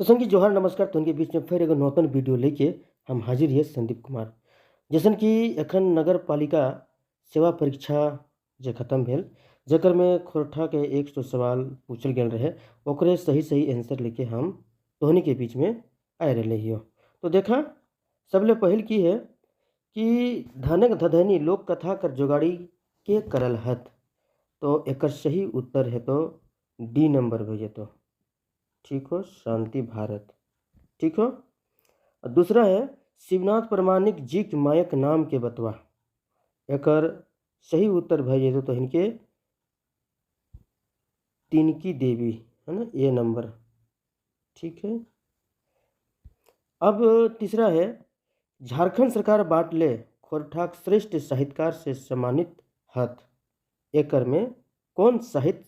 तो संगी जोहार नमस्कार तुमके बीच में फिर एगो नौतन वीडियो लेके हम हाजिर है संदीप कुमार। जैसन कि एखन नगर पालिका सेवा परीक्षा जे खत्म भेल, जेकर में खोरठा के 100 सवाल पूछल गेल रहे, ओकरे सही सही आंसर लेके हम तोहनी के बीच में आए रहे हियो। तो देखा, सबले पहिल की है कि धनक धधैनी लोक कथा कर जोगाड़ी के करल हत। तो एकर सही उत्तर है तो डी नंबर भेजे तो ठीक हो, शांति भारत। ठीक हो। और दूसरा है शिवनाथ प्रमाणिक जी के मायक नाम के बतवा। एकर सही उत्तर भए जेतो तो इनके तिनकी देवी है ना, ए नंबर। ठीक है। अब तीसरा है झारखंड सरकार बाटले खोरठाक श्रेष्ठ साहित्यकार से सम्मानित हत। एकर में कौन साहित्य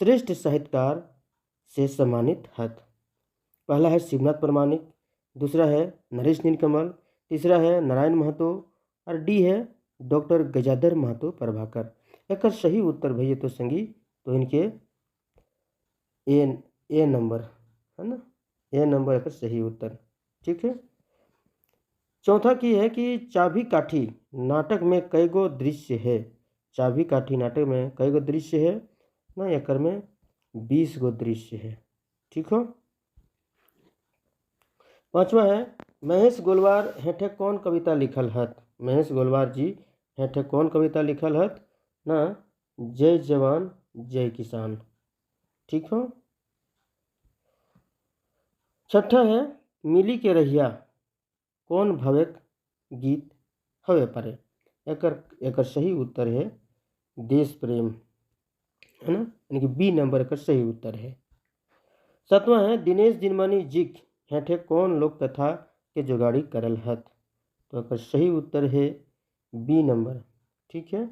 श्रेष्ठ साहित्यकार से सम्मानित हत? पहला है शिवनाथ प्रमाणिक, दूसरा है नरेश नीलकमल, तीसरा है नारायण महतो और डी है डॉक्टर गजाधर महतो प्रभाकर। एक सही उत्तर भैया तो संगी तो इनके ए नंबर है ना, ए नंबर एक सही उत्तर। ठीक है। चौथा की है कि चाबी काठी नाटक में कई गो दृश्य है। चाबी काठी नाटक में कई गो दृश्य है ना, एकर में 20 गो दृश्य है। ठीक हो। पांचवा है महेश गोलवार हेठे कौन कविता लिखल हत? महेश गोलवार जी हेठे कौन कविता लिखल हत ना? जय जवान जय किसान। ठीक हो। छठा है मिली के रहिया कौन भवेक गीत हवे परे। एकर सही उत्तर है देश प्रेम है ना, यानी कि बी नंबर का सही उत्तर है। सातवां है दिनेश दिनमणि जी हेठे कौन लोक कथा के जुगाड़ी करल हत। तो अगर सही उत्तर है बी नंबर। ठीक है,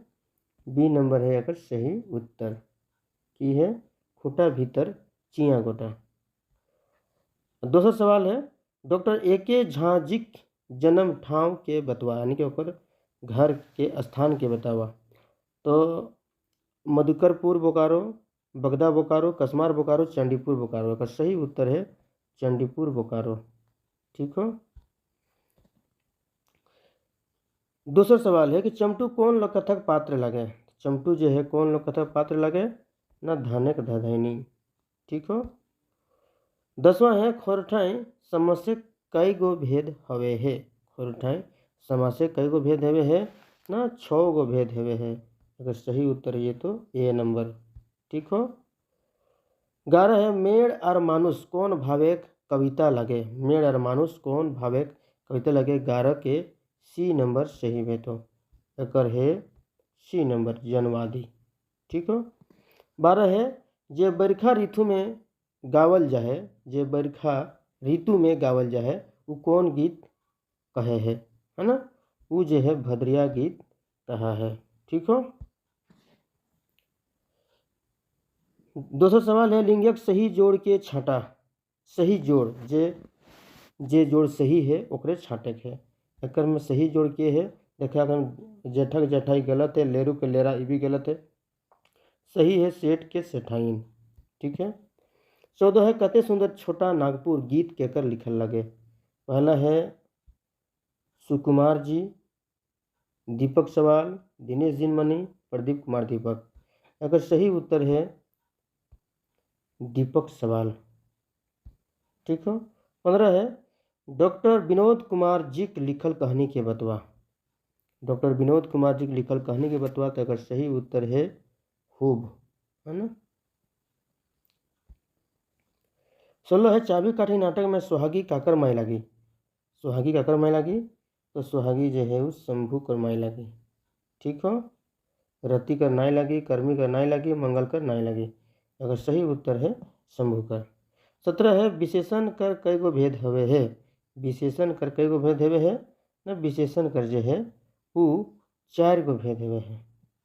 बी नंबर है अगर सही उत्तर। की है खूटा भीतर चिया गोटा। दूसरा सवाल है डॉक्टर ए के झा जी जन्म ठाव के बतवा, यानी कि ओकर घर के स्थान के बतावा। तो मधुकरपुर बोकारो, बगदा बोकारो, कसमार बोकारो, चंडीपुर बोकारो। का सही उत्तर है चंडीपुर बोकारो। ठीक हो। दूसरा सवाल है कि चमटू कौन लोक कथक पात्र लगे। चमटू जो है कौन लोक कथक पात्र लगे ना? धनक धधैनी। ठीक हो। 10वां है खोरठाई समस्या कई गो भेद हवे है। खोरठाई समस्या कई गो भेद हवे है ना? 6 गो भेद हवे है। अगर सही उत्तर ये तो ए नंबर। ठीक हो। 11 है मेड़ और मानुष कौन भावेक कविता लगे। मेड़ और मानुष कौन भावेक कविता लगे। 11 के सी नंबर सही में तो एकर है सी नंबर जनवादी। ठीक हो। 12 है जे बरखा ऋतु में गावल जाए, जे बरखा ऋतु में गावल जाए वो कौन गीत कहे है ना? वो जो है भद्रिया गीत कहा है। ठीक हो। दूसरा सवाल है लिंगक सही जोड़ के छाटा। सही जोड़ जे जोड़ सही है ओकरे छाटक है। एकर में सही जोड़ के है देखा अगर जेठक जेठाई गलत है, लेरू के लेरा ये भी गलत है। सही है सेठ के सेठाइन। ठीक है। 14 है कते सुंदर छोटा नागपुर गीत केकर लिखल लगे। पहला है सुकुमार जी, दीपक सवाल, दिनेश दिनमणि, प्रदीप कुमार दीपक। अगर सही उत्तर है दीपक सवाल। ठीक हो। 15 है डॉक्टर विनोद कुमार जी के लिखल कहानी के बतवा। डॉक्टर विनोद कुमार जी के लिखल कहानी के बतवा। तो अगर सही उत्तर है खूब है ना। 16 है चाबी काठी नाटक में सुहागी काकर माई लगी। सुहागी काकर माई लगी तो सुहागी जो है उस शंभू कर माई लगी। ठीक हो। रति कर नाई लगी, कर्मी कर नाई लगी, मंगल कर नाई लगी। अगर सही उत्तर है शंभू कर। 17 है विशेषण कर कई गो भेद हवे है। विशेषण कर कई गो भेद हवे है ना? विशेषण कर जो है वो 4 गो भेद हवे है।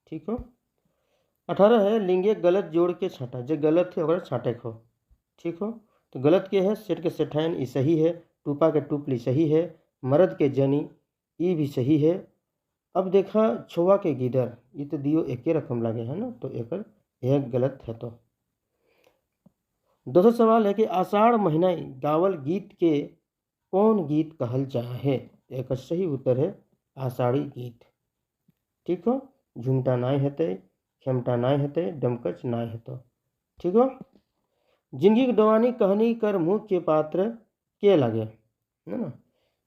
ठीक हो। 18 है लिंगे गलत जोड़ के छाटा। जो गलत है ओकरा छाटे को। ठीक हो। तो गलत के है सेठ के सेठाइन ये सही है, टूपा के टुपली सही है, मर्द के जनी ये भी सही है। अब देखा छुआ के गिदर ये तो दियो एक रकम लगे है ना, तो एक गलत है। तो दोसर सवाल है कि आषाढ़ महीना गावल गीत के कौन गीत कहल जा है। एक सही उत्तर है आषाढ़ी गीत। ठीक हो, झुमटा नाय हेतै, खेमटा नाय हेतै, डमकच नाय हेतौ। ठीक हो। जिंदगी की डोवानी कहानी कर मुख्य पात्र के लगे, है ना।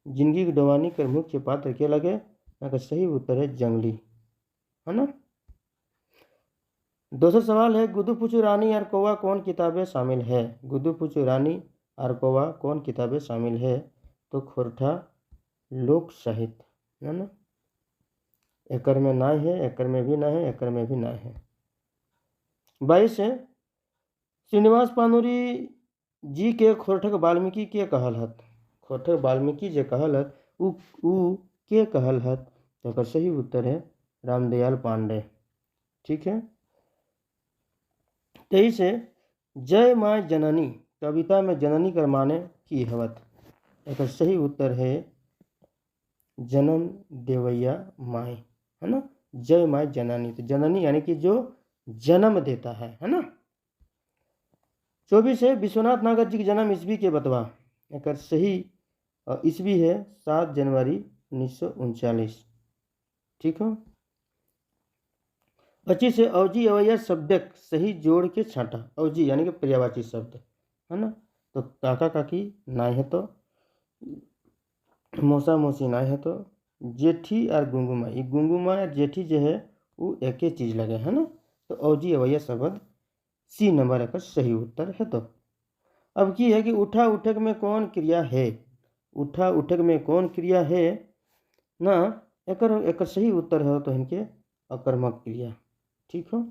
जिंदगी की डोवानी कर मुख्य पात्र के लगे, का सही उत्तर है जंगली, है ना। दूसरा सवाल है गुड्डू पुचू रानी और कौवा कौन किताबें शामिल है। गुड्डू पुचू रानी और कौवा कौन किताबें शामिल है। तो खोरठा लोक साहित्य, है ना। एकर में नाय है, एकर में भी ना है, एकर में भी ना है। 22 है श्रीनिवास पानुरी जी के खोरठक वाल्मीकि के कहल हत। खोरठक वाल्मीकि जे कहल हत उ के कहल हत। तो एकर सही उत्तर है रामदयाल पांडे। ठीक है। 23 है जय माय जननी कविता में जननी कर माने की हवत। एकर सही उत्तर है जन्म देवैया माय, है ना। जय माय जननी, तो जननी यानी कि जो जन्म देता है ना। 24 है विश्वनाथ नागर जी के जन्म ईस्वी के बतवा। एक सही ईस्वी है 7 जनवरी 1939। ठीक हो। 25 है अवजी अवैया शब्दक सही जोड़ के छाटा। अवजी यानी कि पर्यायवाची शब्द, है ना। तो काका काकी नाय है, तो मौसा मौसी नाय है, तो जेठी और गुंगुमा, ये गुंगुमा और जेठी जो है वो एक ही चीज लगे, है ना। तो अवजी अवैया शब्द सी नंबर एक सही उत्तर है। तो अब की है कि उठा उठक में कौन क्रिया है। उठा उठक में कौन क्रिया है ना। एक सही उत्तर है तो इनके अकर्मक क्रिया। ठीक हो।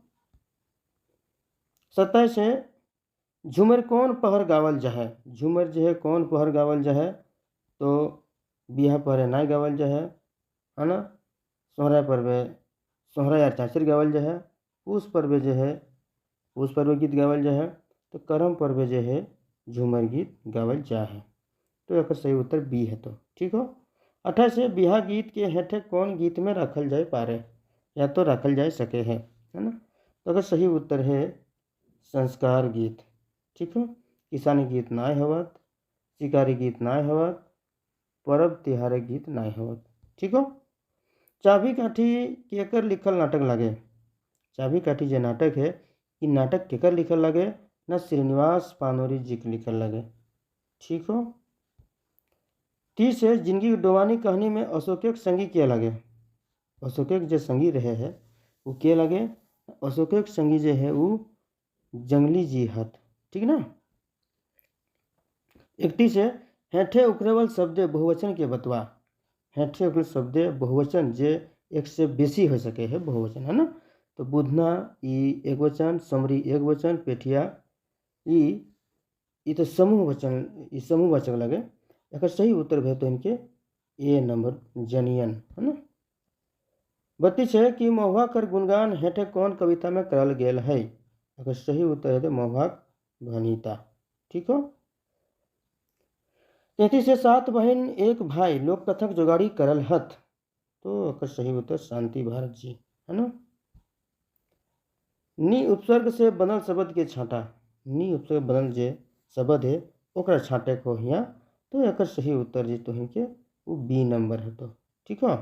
27 है झूमर कौन पहर गावल जहे। झूमर जो है कौन पहर गावल जहे। तो बिहा पहरे नाय गावल जहे, है ना। सोहरा पर्वे सोहरा या चाचर गावल जहे। पूस पर्वे जो है पूस पर्वे गीत गावल जहे। तो करम पर्वे जो है झूमर गीत गावल जाहे। तो एक सही उत्तर बी है। तो ठीक हो। 28 है बिहा गीत के हेठे कौन गीत में रखल जाए पारे या तो रखल जाए सके है ना। तो अगर सही उत्तर है संस्कार गीत। ठीक हो। किसानी गीत नाय हवत, शिकारी गीत नाय हवत, परब तिहारे गीत नाय हवत। ठीक हो। चाबी काठी केकर लिखल नाटक लगे। चाबी काठी जो नाटक है ये नाटक केकर लिखल लगे ना श्रीनिवास पानोरी जी के लिखल लगे। ठीक हो। 30 है जिंदगी की डोवानी कहानी में अशोक संगी के लगे। अशोक जो संगी रहे है वो के लगे। अशोक संगी जो है वो जंगली जी हत। ठीक ना। 31 है हेठे उकरेवल शब्द बहुवचन के बतवा। हेठे उकरेवल शब्द बहुवचन जे एक से बेसी हो सके है बहुवचन, है ना। तो बुधना ई एक वचन, समरी एक वचन, पेठिया ई तो समूह वचन, ई समूह वाचक लगे। एक सही उत्तर भे तो इनके ए नंबर जनियन, है ना। 32 है कि महुआ कर गुणगान हेठे कौन कविता में करल गेल है। अगर सही उत्तर है तो महुआ भनीता। ठीक हो। 33 है 7 बहन एक भाई लोक कथक जोगाड़ी करल हथ। तो अगर सही उत्तर शांति भारत जी, है ना। नी उपसर्ग से बनल शब्द के छाटा। नी उपसर्ग बनल जे शब्द है ओकरा छाटे को हिया। तो एक सही उत्तर जी तो के वो बी नंबर है। तो ठीक हो।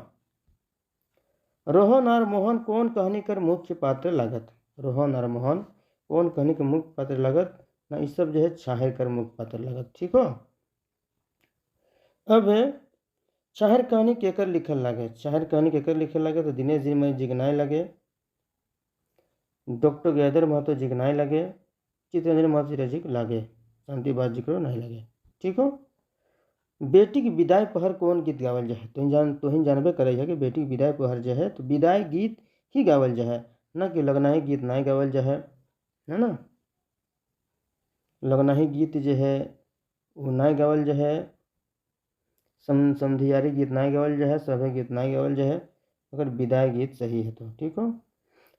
रोहन और मोहन कौन कहानी कर मुख्य पात्र लागत। रोहन और मोहन कौन कहानी के मुख्य पात्र लागत ना, इस सब जो है छाहर कर मुख्य पात्र लागत। ठीक हो। अब छाहर कहानी केकर लिखल लागे। छाहर कहानी केकर लिखल लागे। तो दिनेश जी में जिगनाय लगे, डॉक्टर गैदर महतो जिगनाय लगे, चित्रंजन महतो रजिक लागे, शांति बात जिक्रो नहीं लगे। ठीक हो। बेटी की विदाई पहर कौन गीत गावल जाए। तुहिन जानबे करे है कि बेटी की विदाई पहर जो है तो विदाई गीत ही गावल जाए, ना कि लगनाही गीत नहीं गावल जाए, है ना। लगनाही गीत जो है वो नहीं गावल जाए, समधियारी गीत नहीं गावल जाए, सभे गीत नहीं गावल जाए। अगर विदाई गीत सही है तो ठीक हो।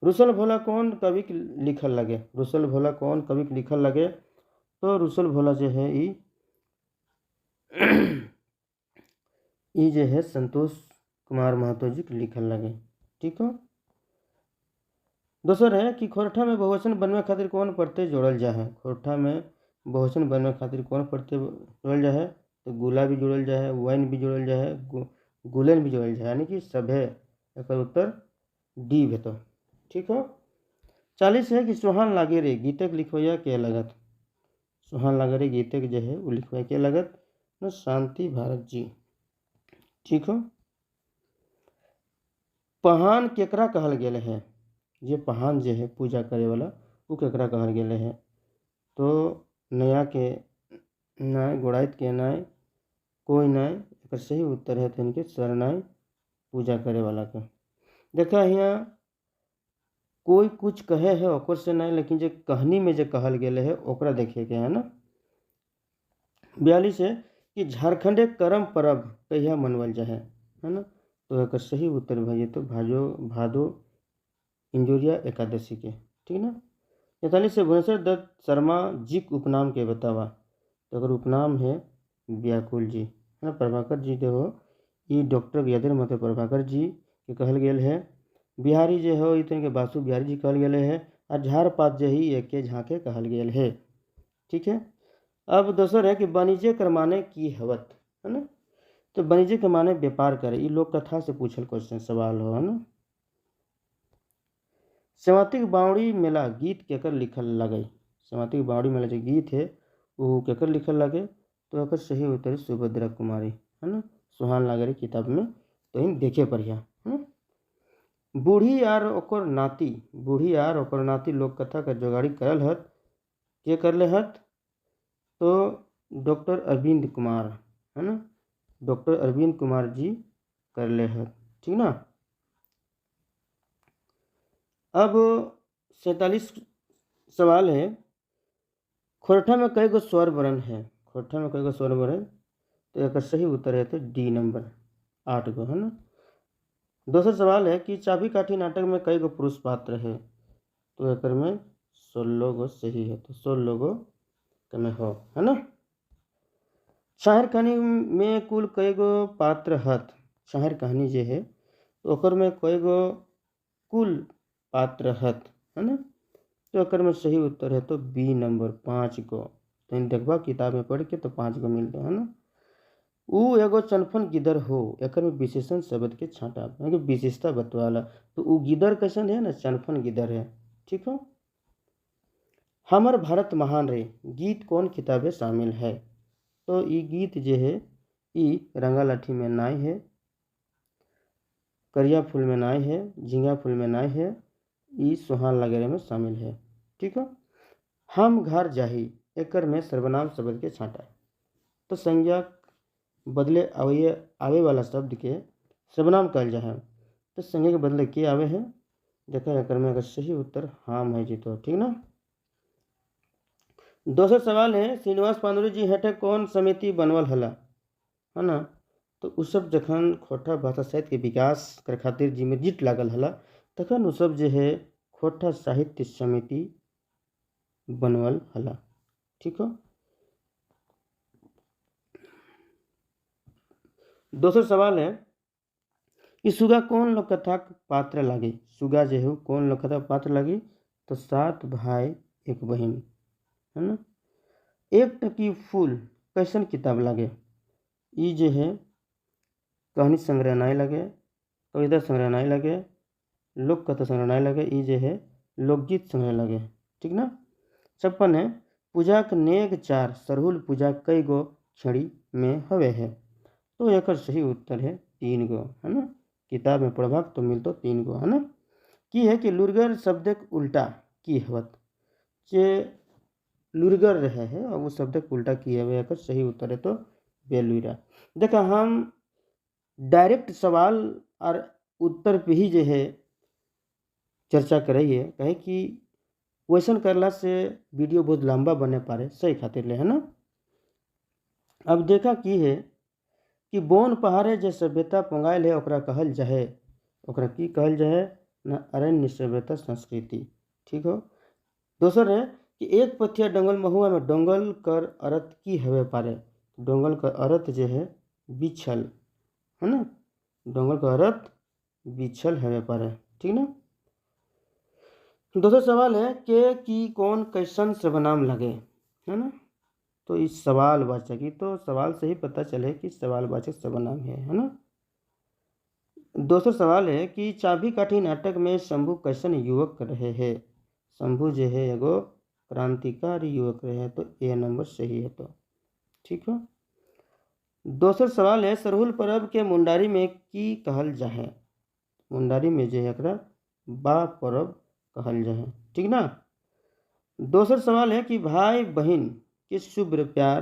रुसल भोला कौन कवि के लिखल लगे। रुसल भोला कौन कवि के लिखल लगे। तो रुसल भोला जो है ये जो है संतोष कुमार महतो जी के लिखल लगे। ठीक हो। दूसर है कि खोरठा में बहुवचन बनवे खातिर कौन प्रत्यय जोड़ल जा है। खोरठा में बहुवचन बनने खातिर कौन प्रत्यय जोड़ल जाए है, तो गुला भी जोड़ल जाए है, वैन भी जोड़ल जाए है, गुलेन भी जोड़ल जाए, यानी कि सभे। एक उत्तर डी भेतो। ठीक है। 40 है कि सोहान लागे रे गीतक लिखवैया के लगत। सोहान लागे रे गीतक जो है वो लिखवैया के लगत न शांति भारत जी। ठीक हो। पहान केकरा कहल गेल है, जे पहान जो है पूजा करे वाला वो केकरा कहल गेल है, तो नया के नाय, गोड़ाइत के नाय, कोई नाय। एक सही उत्तर है तो इनके सरनाय पूजा करे वाला का। देखा यहाँ कोई कुछ कहे है ओकर से नहीं, लेकिन जो कहानी में जो कहल गेल है ओकरा देखे के है ना। 42 है कि झारखंडे करम परब कहिया मनवल जाए है ना, तो एक सही उत्तर भैया तो भादो इंजोरिया एकादशी के। ठीक ना। 43 से भुवनेश्वर दत्त शर्मा जी के उपनाम के बतावा, तो अगर उपनाम है व्याकुल जी है ना। प्रभाकर जी जो हो ये डॉक्टर व्याधर मत प्रभाकर जी के कहल गेल है। बिहारी जो हो ये के बासु बिहारी जी कहल गेल है। और झारपात जो ही एक झाँके कहल गेल है। ठीक है। अब दोसर है कि वाणिज्य कर्माने की हवत है ना, तो वाणिज्य के माने व्यापार करे, ये लोक कथा से पूछल क्वेश्चन सवाल हो है ना। सेवातिक बावड़ी मेला गीत केकर लिखल लगे, सेवातिक बावड़ी मेला जो गीत है वो केकर लिखल लगे, तो अगर सही उत्तर सुभद्रा कुमारी है ना। सुहान लागे रे किताब में तो इन देखे पढ़िया है। बूढ़ी आर ओकर नाती, बूढ़ी आर ओकर नाती लोक कथा का जोगाड़ी करल हत, के करले हत, तो डॉक्टर अरविंद कुमार है ना, डॉक्टर अरविंद कुमार जी करले हत। ठीक ना। अब 47 सवाल है, खोरठा में कई गो स्वर वर्ण है, खोरठा में कई गो स्वर वर्ण, तो एक सही उत्तर है तो डी नंबर 8 गो है ना। दूसरा सवाल है कि चाबी काठी नाटक में कई गो पुरुष पात्र है, तो एक में 16 गो सही है, तो 16 गो में हो है ना। शायर कहानी में कुल कई गो पात्र हत, शायर कहानी जो है तो ओकर में कई गो कुल पात्र हत है ना, तो एकर में सही उत्तर है तो बी नंबर 5 गो। तो इन देखबा किताब में पढ़ के तो 5 गो मिलते है ना। ऊ एगो चनफन गिदर हो, एकर में विशेषण शब्द के छाटा विशेषता बतवाला, तो ऊ गिदर कैसन है ना, चनफन गिदर है। ठीक हो। हमर भारत महान रे गीत कौन किताबें शामिल है, तो ये गीत जो है ये रंगा लाठी में नाई है, करिया फूल में नाई है, झींगा फूल में नाई है, ये सुहान लगेरे में शामिल है। ठीक है। हम घर जाही एकर में सर्वनाम शब्द के छाटा, तो संज्ञा बदले आवे वाला शब्द के सर्वनाम कहल जाए, तो संज्ञा के बदले के आवे है, देखा एकर में अगर सही उत्तर हम है जी तो। ठीक ना। दूसरा सवाल है श्रीनिवास पांडुरी जी हेठे कौन समिति बनवल हला है ना, तो उ सब जखन खोटा भाषा साहित्य के विकास कर खातिर जिम्मे जीत लागल हला, तखन उ सब जो है खोटा साहित्य समिति बनवल हला। ठीक हो। दूसरा सवाल है कि सुगा कौन लोक कथा पात्र लागे, सुगा जो है कौन लोक कथा पात्र लागे, तो 7 भाई एक बहन है ना। एक टकी फूल कैसन किताब लगे, ये जो है कहानी संग्रह नहीं लगे, कविता संग्रह नहीं लगे, लोक कथा संग्रह नहीं लगे, ये जो है लोकगीत संग्रह लगे। ठीक ना। 56 है पूजा के नेग 4 सरहुल पूजा कई गो छड़ी में हवे है, तो एक सही उत्तर है 3 गो है ना। किताब में पढ़बाक तो मिलतो 3 गो है ना। की है कि लुरगर शब्दक उल्टा की हवत, जे लुरगर रहे है और वो शब्दक उल्टा की है, एक सही उत्तर है तो बेलुरा। देखा हम डायरेक्ट सवाल और उत्तर पे ही जो है चर्चा करिए, कहे कि वैसन करला से वीडियो बहुत लंबा बने पारे, सही खातिर ले है ना। अब देखा की है कि बोन पहाड़े जे सभ्यता पंगायल है ओकरा कहल जाए, ओकरा की कहल जाए ना, अरण्य सभ्यता संस्कृति। ठीक हो। दोसर है कि एक पथिया डंगल महुआ में डंगल कर अर्थ की हवे पारे, डंगल का अर्थ जो है बिछल है ना, डंगल का अर्थ बिछल हवे पारे। ठीक ना। दूसरा सवाल है के की कौन कैसन सर्वनाम लगे है ना, तो इस सवालवाचक ही तो सवाल से ही पता चले कि सवालवाचक सर्वनाम है ना। दूसरा सवाल है कि चाबी काठी नाटक में शंभू कैसन युवक रहे हैं। शंभू जो है एगो क्रांतिकारी युवक रहे हैं, तो ए नंबर सही है। तो ठीक है। दोसर सवाल है सरहुल पर्व के मुंडारी में की कहल जाए। मुंडारी में जो है एकरा बा पर्व कहल जाए, ठीक ना। दोसर सवाल है कि भाई बहन के शुभ प्यार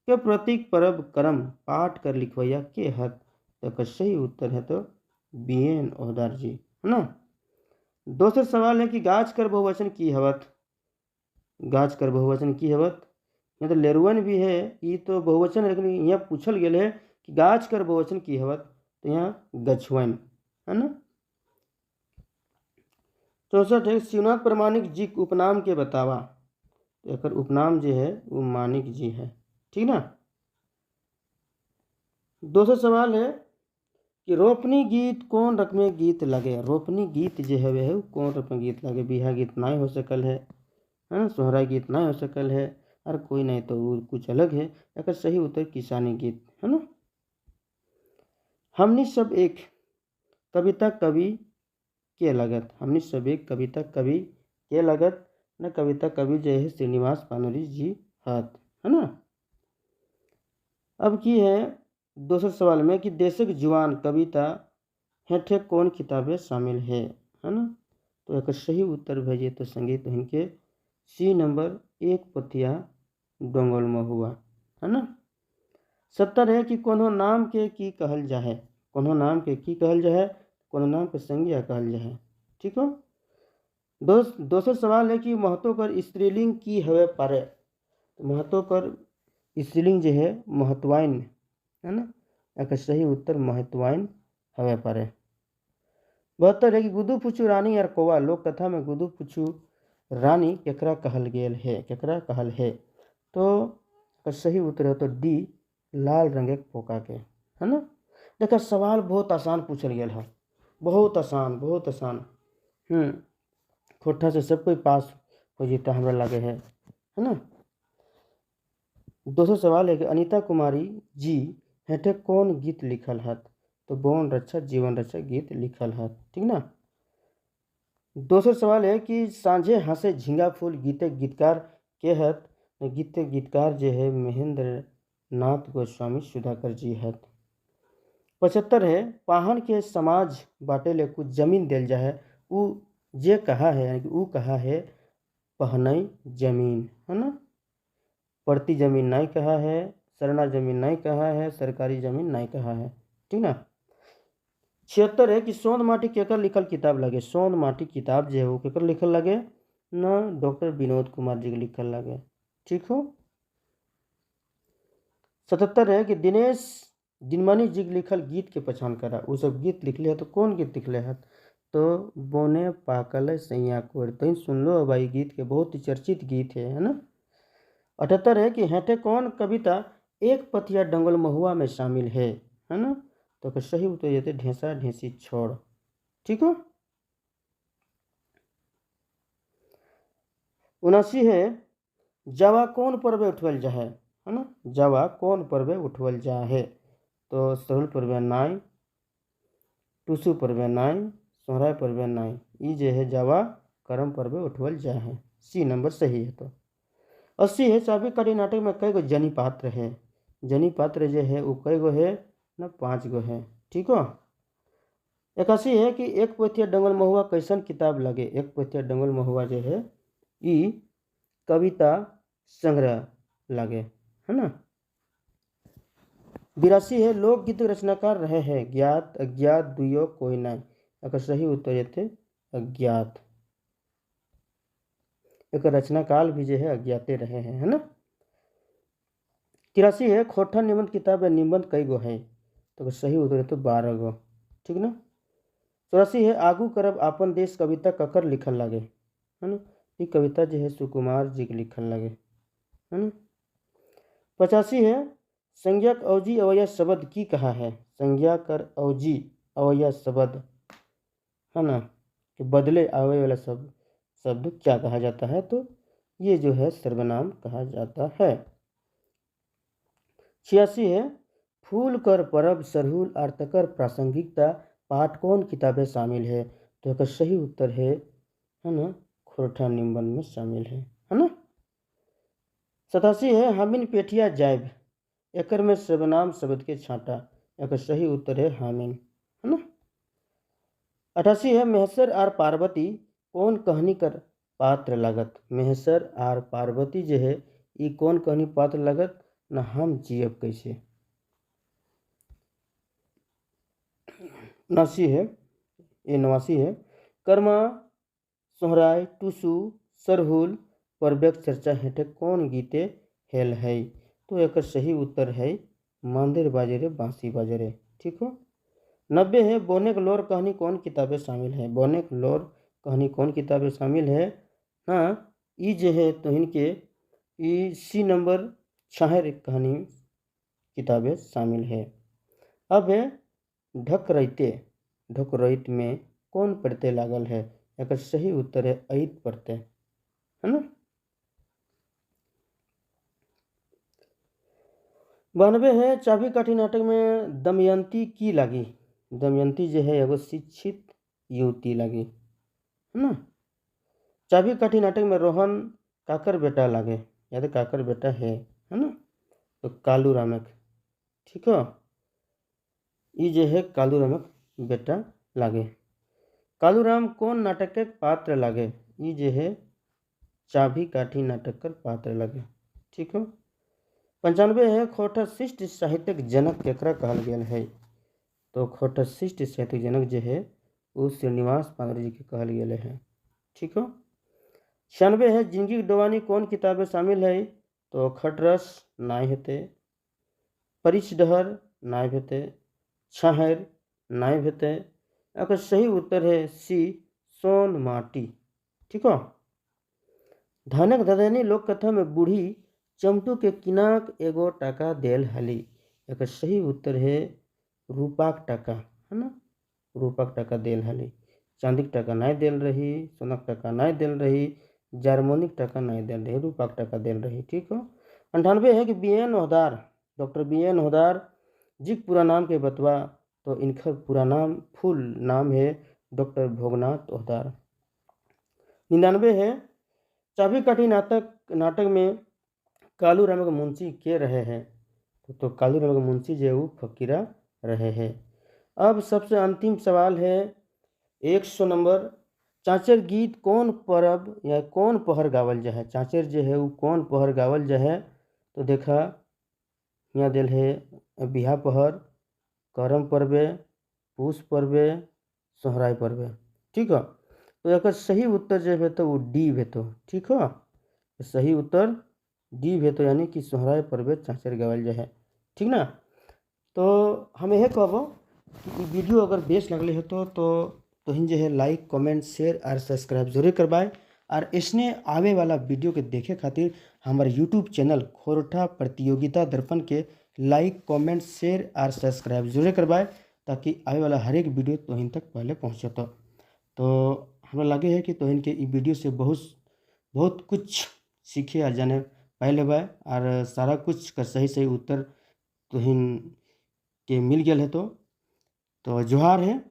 के प्रतीक पर्व कर्म पाठ कर लिखवैया के हत। तो सही उत्तर है तो बीएन ओहदार जी, है ना। दोसर सवाल है कि गाछ कर बहुवचन की हवत। गाछ कर बहुवचन की हवत, यहाँ तो लेरुवन भी है, ये तो बहुवचन है, लेकिन यहाँ पूछल गेल है कि गाछ कर बहुवचन की हवत, तो यहाँ गछवन, है ना। 64 है शिवनाथ प्रमाणिक जी के उपनाम के बतावा। तो एक उपनाम जो है वो मानिक जी है, ठीक ना। दूसरा सवाल है कि रोपनी गीत कौन रकमे गीत लगे। रोपनी गीत जो है वह कौन रकमे गीत लगे। बिहा गीत नहीं हो सकल है ना, सोहरा गीत नहीं हो सकल है, और कोई नहीं तो वो कुछ अलग है। एक सही उत्तर किसानी गीत, है ना। हमनी सब एक कविता कवि के लगत। हमनी सब एक कविता कवि के लगत न कविता कवि जो है श्रीनिवास पानोरी जी हाथ, है ना। अब की है दूसरे सवाल में कि देशक जुआन कविता हेठे कौन किताबें शामिल है ना। तो एक सही उत्तर भेजिए तो संगीत इनके सी नंबर एक पतिया डोंगल महुआ, है ना। 70 है कि कोनो नाम के की कहल जाए। कोनो नाम के की कहल जाए, कोनो नाम के संज्ञा कहल जाए, ठीक हो। दोसर सवाल है कि महतो कर स्त्रीलिंग की हवे पारे। तो महतो कर स्त्रीलिंग जो है महत्वाइन, है ना। एक सही उत्तर महत्वाइन हवे पारे। 72 है कि गुदू पुछू रानी और कौवा। लोक कथा में गुदू पुछू रानी केकरा कहल गेल है, केकरा कहल है। तो सही उत्तर है तो डी लाल रंगे पोका के, है ना। देखा सवाल बहुत आसान पूछल गया है, बहुत आसान बहुत आसान। खोटा से सब कोई पास हो जीता हमरा लगे है ना। दूसरा सवाल है कि अनीता कुमारी जी हेठे कौन गीत लिखल है। तो बौन रक्षा जीवन रक्षा गीत लिखल है, ठीक ना। दूसरा सवाल है कि सांझे हंसे झींगा फूल गीते गीतकार के हत। गीते गीतकार जो है महेंद्र नाथ गोस्वामी सुधाकर जी हत। 75 है पाहन के समाज बाटे ले कुछ जमीन दिल जाए। उ जे कहा है यानी कि उ कहा है पहनई जमीन, है ना। पड़ती जमीन नहीं कहा है, सरना जमीन नहीं कहा है, सरकारी जमीन नहीं कहा है, ठीक ना। 76 है कि सोंद माटी केकर लिखल किताब लगे। सोंद माटी किताब जो है वो केकर लिखल लगे ना, डॉक्टर विनोद कुमार जी के लिखल लगे, ठीक हो। 77 है कि दिनेश दिनमणि जी के लिखल गीत के पहचान करा। वो सब गीत लिखले है तो कौन गीत लिखले है। तो बोने पाकल सैया कोर। तो सुन लो भाई गीत के बहुत ही चर्चित गीत है ना। 78 है कि हेठे कौन कविता एक पतिया डंगल महुआ में शामिल है ना। तो सही उत्तर ये थे ढेंसा ढेंसी छोड़, ठीक हो। 79 है जावा कौन पर्व उठवल जाए, है ना। जावा कौन पर्व उठवल जाए। तो सरहुल पर्व नाई, टूसू पर्व नाई, सोहराय पर्व नाई, ये जो है जावा करम पर्व उठवल जाए। सी नंबर सही है। तो 80 है चाबी काठी नाटक में कई गो जनी पात्र है। जनी पात्र जो है वो कई गो है ना, 5 गो है, ठीक हो। 81 है कि एक पोथिया डंगल महुआ कैसन किताब लगे। एक पोथिया डंगल महुआ जो है ई कविता संग्रह लगे, है ना। 82 है लोकगीत रचनाकार रहे हैं ज्ञात अज्ञात दुयो कोई नहीं। अगर सही उत्तर ये थे अज्ञात। एक रचनाकाल भी जो है अज्ञाते रहे हैं, है ना। 83 है खोटा निबंध किताब या निबंध कई गो है। तो सही उत्तर है तो 12 गो, ठीक ना। 84 है आगू करब आपन देश कविता ककर लिखल लगे, है ना। ये कविता जो है सुकुमार जी के लिखल लगे, है ना। 85 है संज्ञक अवजी अवैया शब्द की कहा है। संज्ञा कर अवजी अवैया शब्द, है ना, कि बदले आवे वाला शब्द क्या कहा जाता है। तो ये जो है सर्वनाम कहा जाता है। 86 है फूल कर परब सरहुल और तकर प्रासंगिकता पाठ कौन किताबें शामिल है। तो इसका सही उत्तर है ना खोरठा निबंध में शामिल है ना। 87 है हामिन पेठिया जायब एकर में सर्वनाम शब्द के छांटा। एक सही उत्तर है हामिन है ना। 88 है महेश्वर और पार्वती कौन कहानी कर पात्र लागत। महेश्वर और पार्वती जो है ये कौन कहानी पात्र लागत ना हम जियब कैसे। 89 है ये 89 है कर्मा सोहराय टूसू सरहुल पर व्यक्त चर्चा हेठे कौन गीते हेल है। तो एक सही उत्तर है मंदिर बाजरे बांसी बाजरे। ठीक हो। 90 है बोनेक लोर कहानी कौन किताबें शामिल है। बोनेक लोर कहानी कौन किताबें शामिल है। हाँ ये जो है तो इनके सी नंबर 6 कहानी किताबें शामिल है। अब है ढकरैते ढकरैत में कौन प्रत्यय लागल है। एक सही उत्तर है ऐत प्रत्यय है ना। 92 है चाबी काठी नाटक में दमयंती की लगी। दमयंती जो है एगो शिक्षित युवती लगी है ना। चाबी काठी नाटक में रोहन काकर बेटा लागे या तो काकर बेटा है ना। तो कालू रामक ठीक है ये जो है कालू रामक बेटा लागे। कालूराम कौन नाटक के पात्र लागे। ये जो है चाबी काठी नाटक कर पात्र लगे। ठीक है। 95 है खोटा शिष्ट साहित्यक जनक केकरा कहल गेल है। तो खोटा शिष्ट साहित्यक जनक जो है वो श्रीनिवास पांडे जी के कहल गेल है। ठीक है। 96 है जिंदगी डोवानी कौन किताबें शामिल है। तो खटरस नाय हेते परिचडहर नाय हेते छाहर नाय हेते। अगर सही उत्तर है सी सोन माटी। ठीक है। धनक धधनी लोक कथा में बूढ़ी चमटू के किनाक एगो टाका देल हली। एक सही उत्तर है रूपाक टाका है ना। रूपाक टाका देल हली चांदी टाका नहीं देल रही सोनक टाका नहीं देल रही जार्मोनिक टाका नहीं देल रही रूपाक टाका देल रही। ठीक है। 98 है कि BN Ohdar doctor BN Ohdar ji पूरा नाम के बतवा। तो इनका पूरा नाम फुल नाम है डॉक्टर भोगनाथ ओहदार। 99 है चाबी काठी नाटक में कालू राम के मुंशी के रहे हैं। तो कालू राम के मुंशी जो है वो फकीरा रहे हैं। अब सबसे अंतिम सवाल है 100 नंबर चाचर गीत कौन परब या कौन पहर गावल जा है। चाचर जो है वो कौन पहर गावल जा है। तो देखा यहाँ दिल है बिहा पहर करम पर्वे पूस पर्वे सोहराय पर्वे। ठीक है। तो एक सही उत्तर जो है तो वो डी भेतो। ठीक है। सही उत्तर डी भेतो यानी कि सोहराय पर्वे चाचर गावल जा है। ठीक ना। तो हम यह कहबो कि वीडियो अगर बेस्ट लगले है तो हिन जो है लाइक कमेंट शेयर और सब्सक्राइब जरूर करवाए। और इसने आवे वाला वीडियो के देखे खातिर हमारे यूट्यूब चैनल खोरठा प्रतियोगिता दर्पण के लाइक कमेंट शेयर और सब्सक्राइब जरूर करवाए ताकि आवे वाला हर एक वीडियो तोहिन तक पहले पहुँचे। तो हमें लगे है कि तोहिन के ई वीडियो से बहुत कुछ सीखे और जाने पहले बा और सारा कुछ का सही सही उत्तर तोहिन के मिल गया है। तो जोहार है।